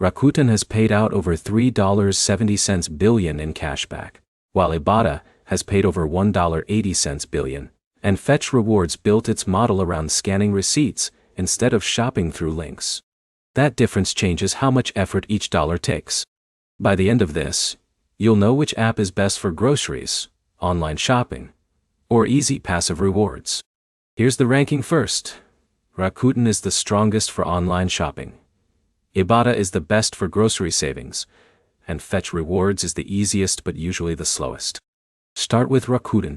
Rakuten has paid out over $3.70 billion in cashback, while Ibotta has paid over $1.80 billion, and Fetch Rewards built its model around scanning receipts instead of shopping through links. That difference changes how much effort each dollar takes. By the end of this, you'll know which app is best for groceries, online shopping, or easy passive rewards. Here's the ranking first. Rakuten is the strongest for online shopping. Ibotta is the best for grocery savings, and Fetch Rewards is the easiest but usually the slowest. Start with Rakuten.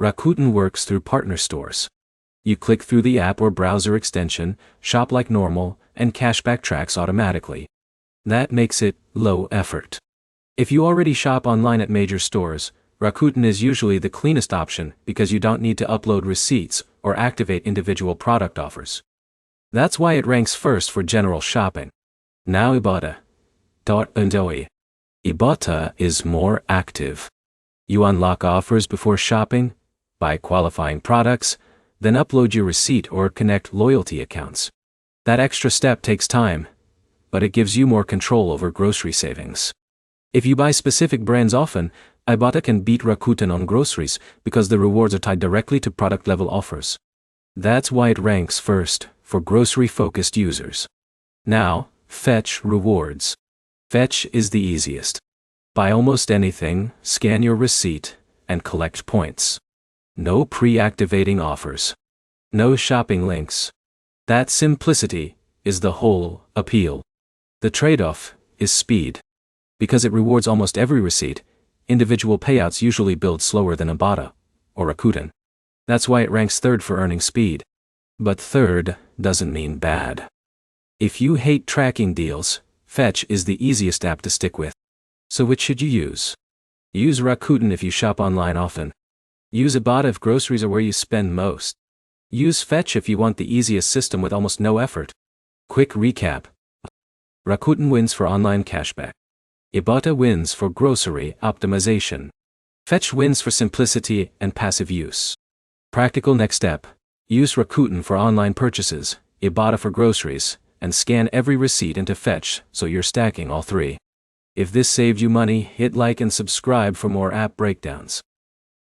Rakuten works through partner stores. You click through the app or browser extension, shop like normal, and cashback tracks automatically. That makes it low effort. If you already shop online at major stores, Rakuten is usually the cleanest option because you don't need to upload receipts or activate individual product offers. That's why it ranks first for general shopping. Now Ibotta. Ibotta is more active. You unlock offers before shopping, buy qualifying products, then upload your receipt or connect loyalty accounts. That extra step takes time, but it gives you more control over grocery savings. If you buy specific brands often, Ibotta can beat Rakuten on groceries because the rewards are tied directly to product-level offers. That's why it ranks first for grocery-focused users. Now, Fetch Rewards. Fetch is the easiest. Buy almost anything, scan your receipt, and collect points. No pre-activating offers. No shopping links. That simplicity is the whole appeal. The trade-off is speed. Because it rewards almost every receipt, individual payouts usually build slower than Ibotta or Rakuten. That's why it ranks third for earning speed. But third doesn't mean bad. If you hate tracking deals, Fetch is the easiest app to stick with. So which should you use? Use Rakuten if you shop online often. Use Ibotta if groceries are where you spend most. Use Fetch if you want the easiest system with almost no effort. Quick recap. Rakuten wins for online cashback. Ibotta wins for grocery optimization. Fetch wins for simplicity and passive use. Practical next step. Use Rakuten for online purchases, Ibotta for groceries, and scan every receipt into Fetch so you're stacking all three. If this saved you money, hit like and subscribe for more app breakdowns.